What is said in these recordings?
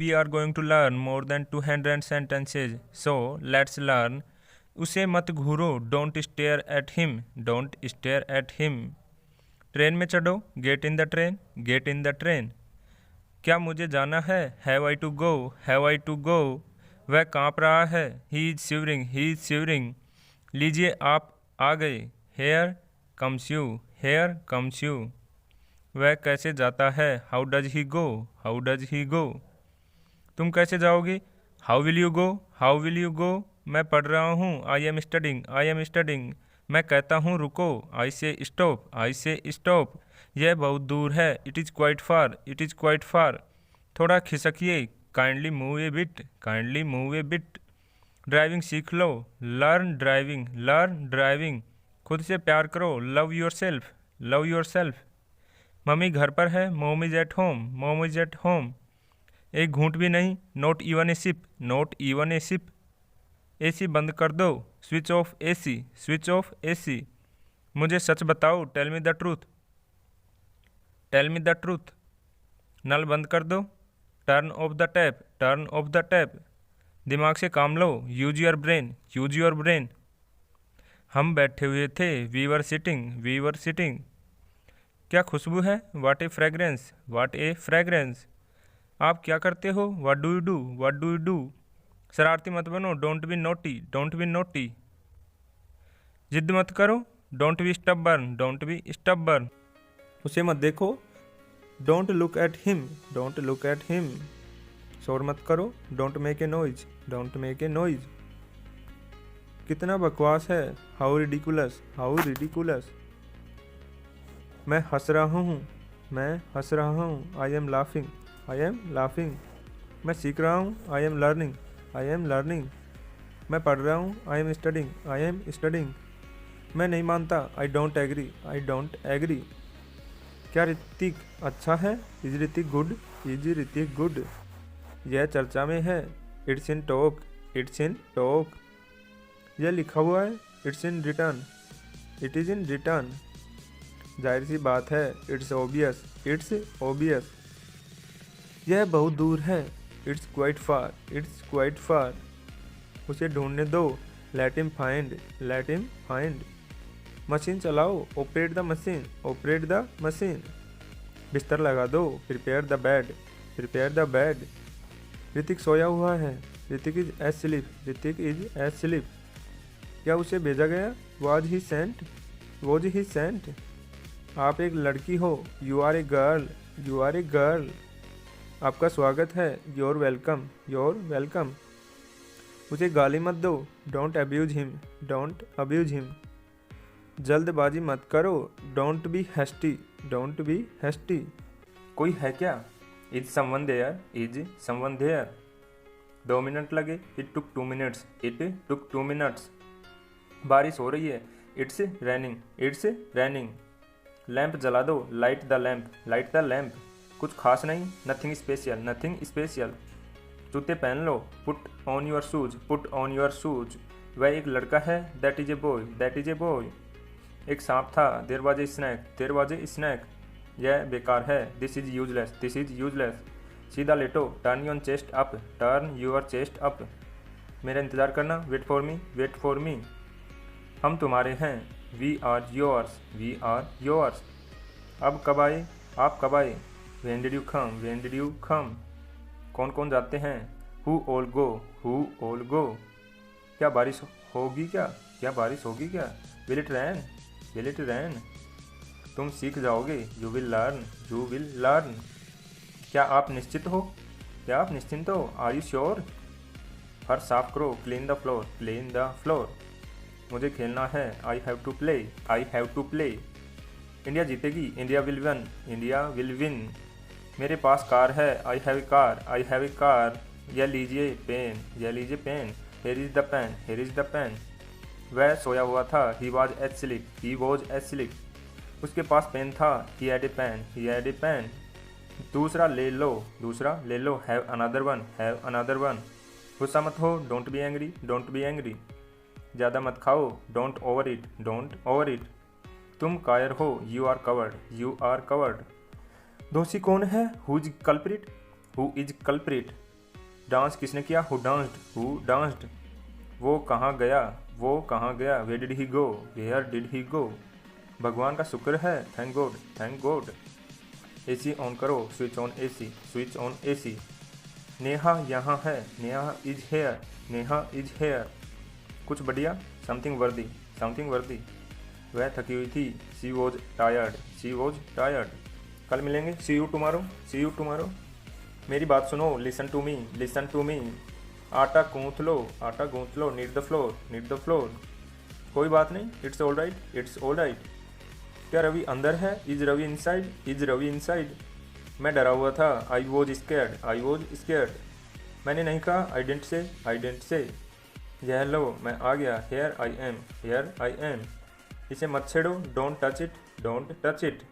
We are going to learn more than 200 sentences. So let's learn. उसे मत घूरो. Don't stare at him. Don't stare at him. Train में चढ़ो. Get in the train. Get in the train. क्या मुझे जाना है? Have I to go? Have I to go? वह काँप रहा है. He is shivering. He is shivering. लीजिए आप आ गए. Here comes you. Here comes you. वह कैसे जाता है? How does he go? How does he go? तुम कैसे जाओगे? How will you go? How will you go? मैं पढ़ रहा हूँ. I am studying. I am studying. मैं कहता हूँ रुको. आई से स्टॉप. आई से स्टॉप. यह बहुत दूर है. It is quite far. It is quite far. थोड़ा खिसकिए. Kindly move a bit. Kindly move a bit. Driving सीख लो. Learn driving. Learn driving. खुद से प्यार करो. Love yourself. Love yourself. Mummy घर पर है. Mom is at home. Mom is at home. एक घूंट भी नहीं. Not even a sip. Not even a sip. AC बंद कर दो. Switch off AC. Switch off AC. मुझे सच बताओ. Tell me the truth. Tell me the truth. नल बंद कर दो. Turn off the tap. Turn off the tap. दिमाग से काम लो. Use your brain. Use your brain. हम बैठे हुए थे. We were sitting. We were sitting. क्या खुशबू है? What a fragrance. What a fragrance. आप क्या करते हो? What do you do? What do you do? शरारती मत बनो. Don't be naughty. Don't be naughty. जिद मत करो. Don't be stubborn. Don't be stubborn. उसे मत देखो. Don't look at him. Don't look at him. शोर मत करो. Don't make a noise. Don't make a noise. कितना बकवास है. How ridiculous. How ridiculous. मैं हंस रहा हूँ. मैं हंस रहा हूँ. I am laughing. I am laughing. मैं सीख रहा हूँ. I am learning. I am learning. मैं पढ़ रहा हूँ. I am studying. I am studying. मैं नहीं मानता. I don't agree. I don't agree. क्या ऋतिक अच्छा है? Is Hrithik good? Is Hrithik good? यह चर्चा में है. It's in talk. It's in talk. यह लिखा हुआ है. It's in written. It is in written. जाहिर सी बात है. It's obvious. It's obvious. यह बहुत दूर है. It's quite far. It's quite far. उसे ढूंढने दो. Late him find. Let him find. Machine चलाओ. Operate the machine. Operate the machine. बिस्तर लगा दो. Prepare the bed. Prepare the bed. Hrithik सोया हुआ है. Hrithik is asleep. Hrithik is asleep. क्या उसे भेजा गया? Was he sent. Was he sent. आप एक लड़की हो. You are a girl. You are a girl. आपका स्वागत है. You're welcome. You're welcome. उसे गाली मत दो. Don't abuse him. Don't abuse him. जल्दबाजी मत करो. Don't be hasty. Don't be hasty. कोई है क्या? Is someone there. Is someone there. 2 minute लगे. It took 2 minutes. It took 2 minutes. बारिश हो रही है. It's raining. It's raining. Lamp जला दो. Light the lamp. Light the lamp. कुछ खास नहीं. Nothing special. Nothing special. जूते पहन लो. Put on your shoes. Put on your shoes. वह एक लड़का है. That is a boy. That is a boy. एक सांप था. There was a snake. There was a snake. यह बेकार है. This is useless. This is useless. सीधा लेटो. Turn your chest up. Turn your chest up. मेरा इंतज़ार करना. Wait for me. Wait for me. हम तुम्हारे हैं. We are yours. We are yours. अब कब आए? आप कब आए? When did you come? When did you come? कौन कौन जाते हैं? Who all go? Who all go? क्या बारिश होगी क्या? क्या बारिश होगी क्या? Will it rain? Will it rain? तुम सीख जाओगे. You will learn. You will learn. क्या आप निश्चित हो? क्या आप निश्चिंत हो? Are you sure? फर्श साफ करो. Clean the floor. Clean the floor. मुझे खेलना है. I have to play. I have to play. India जीतेगी. India will win. India will win. मेरे पास कार है. I have a car. I have a car. यह लीजिए पेन. यह लीजिए pen. Here is the pen. Here is the pen. वह सोया हुआ था. He was asleep. He was asleep. उसके पास पेन था. He had a pen. He had a pen. दूसरा ले लो. दूसरा ले लो. Have another one. Have another one. गुस्सा मत हो. Don't be angry. Don't be angry. ज़्यादा मत खाओ. Don't overeat. Don't overeat. तुम कायर हो. You are coward. You are coward. दोषी कौन है? Who is culprit. Who is culprit. Dance किसने किया? Who danced. वो कहाँ गया? Where did he go? Where did he go? भगवान का शुक्र है, थैंक गॉड। एसी ऑन करो, स्विच ऑन एसी। नेहा यहाँ है, नेहा इज हेयर। कुछ बढ़िया, समथिंग वर्दी। वह थकी हुई थी, शी वॉज टायर्ड। कल मिलेंगे, सी यू टुमारो। मेरी बात सुनो, लिसन टू मी। आटा गूंथ लो, नीड द फ्लोर। कोई बात नहीं, इट्स ऑल राइट। क्या रवि अंदर है? Is Ravi inside? मैं डरा हुआ था, आई वॉज स्केर्ड। मैंने नहीं कहा, आई डेंट से। यह लो, मैं आ गया, हेयर आई एम। इसे मत छेड़ो, डोंट टच इट।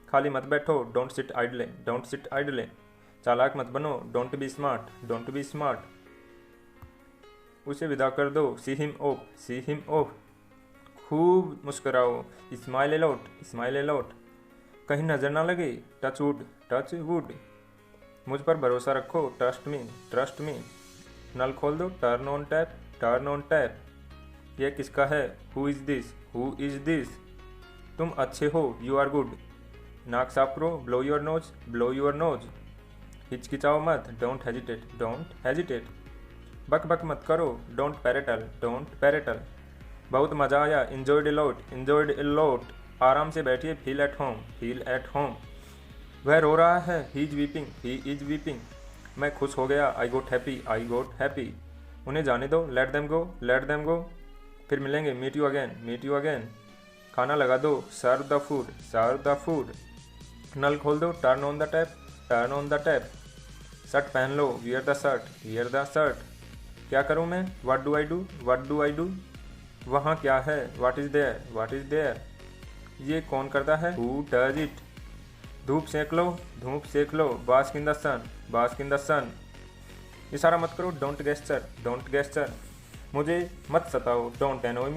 खाली मत बैठो, डोंट सिट आइडले। चालाक मत बनो, डोंट बी स्मार्ट। उसे विदा कर दो, सी हिम ऑफ। खूब मुस्कुराओ, स्माइल एलॉट। कहीं नजर ना लगे, टच वुड। मुझ पर भरोसा रखो, ट्रस्ट मी। नल खोल दो, टर्न ऑन टैप। यह किसका है? Who is this? तुम अच्छे हो, यू आर गुड। नाक साफ करो, ब्लो योर नोज। हिचकिचाओ मत, डोंट हेजिटेट। बक मत करो, डोंट पैरेटल। बहुत मज़ा आया, इंजॉयड ए लॉट। आराम से बैठिए, फील एट होम। वह रो रहा है, ही इज वीपिंग। मैं खुश हो गया, आई गोट हैप्पी। उन्हें जाने दो, लेट देम गो। फिर मिलेंगे, मीट यू अगेन। खाना लगा दो, सर्व द फूड। नल खोल दो, turn on the tap. Shirt पहन लो, वियर द शर्ट। क्या करूँ मैं? What do I do? वहाँ क्या है? What is there? ये कौन करता है? Who does it? धूप सेक लो, बास्क इन द सन। इशारा मत करो, डोंट गेस्चर। मुझे मत सताओ, डोंट एनोय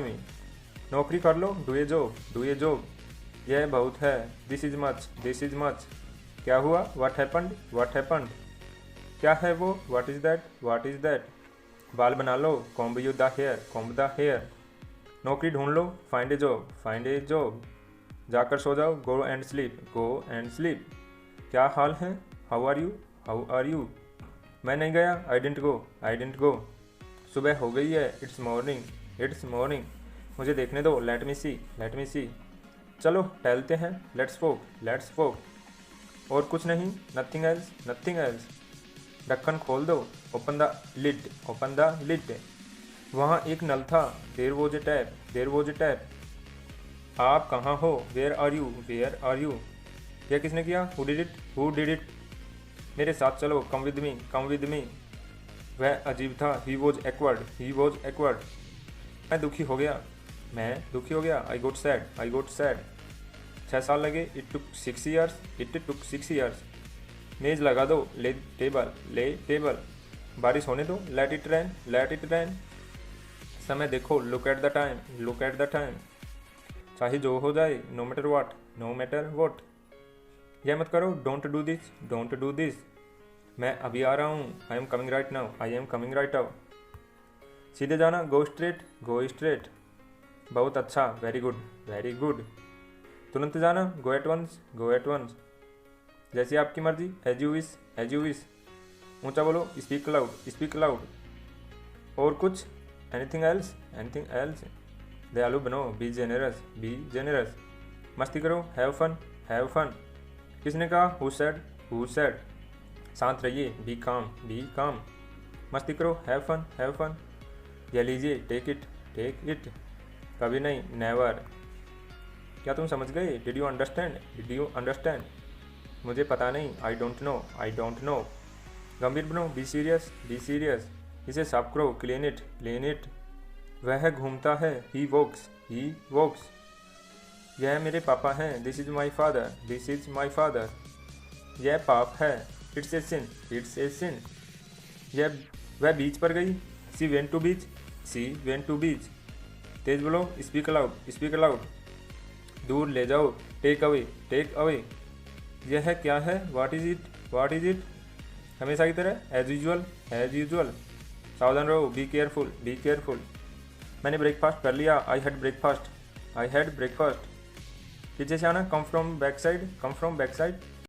मी। नौकरी कर लो, डू ए जॉब। यह बहुत है, दिस इज मच। क्या हुआ? What happened? क्या है वो? What is that? बाल बना लो, कॉम्ब द हेयर। नौकरी ढूंढ लो, फाइंड ए जॉब। जाकर सो जाओ, गो एंड स्लीप। क्या हाल है? How are you? मैं नहीं गया, आई डेंट गो। सुबह हो गई है, इट्स मॉर्निंग। मुझे देखने दो, लेट मी सी। चलो टहलते हैं, लेट्स वॉक। और कुछ नहीं, नथिंग एल्स। ढक्कन खोल दो, ओपन द लिड। वहाँ एक नल था, देयर वॉज ए टैप। आप कहाँ हो? Where are you? यह किसने किया? Who did it? मेरे साथ चलो, कम विद मी। वह अजीब था, ही वॉज एक्वर्ड। मैं दुखी हो गया, आई गोट सैड। 6 साल लगे, इट टुक 6 इयर्स। मेज लगा दो, ले टेबल। बारिश होने दो, लेट इट रैन। समय देखो, लुक एट द टाइम। चाहे जो हो जाए, नो मैटर व्हाट। यह मत करो, डोंट डू दिस। मैं अभी आ रहा हूँ, I am coming right now. सीधे जाना, गो स्ट्रेट। बहुत अच्छा, वेरी गुड। तुरंत जाना, गो एट वंस। जैसी आपकी मर्जी, एज यू विश। ऊंचा बोलो, स्पीक लाउड। और कुछ? Anything else? दयालु बनो, बी जेनरस। मस्ती करो, हैव फन। किसने कहा? Who said? शांत रहिए, बी काम। मस्ती करो, हैव फन। यह लीजिए, टेक इट। कभी नहीं, नेवर। क्या तुम समझ गए? Did you understand? मुझे पता नहीं, आई डोंट नो। गंभीर बनो, बी सीरियस। इसे साफ करो, क्लीन इट। वह घूमता है, ही वॉक्स। यह मेरे पापा हैं, दिस इज माई फादर। यह पाप है, इट्स ए सिन। वह बीच पर गई, सी वेंट टू बीच। तेज बोलो, स्पीक अलाउड। दूर ले जाओ, टेक अवे। यह क्या है? What is it? हमेशा की तरह एज यूजुअल, एज यूजुअल। सावधान रहो, बी केयरफुल, बी केयरफुल। मैंने ब्रेकफास्ट कर लिया, I had breakfast, I had breakfast. पीछे से आना, come from back side, come from back side.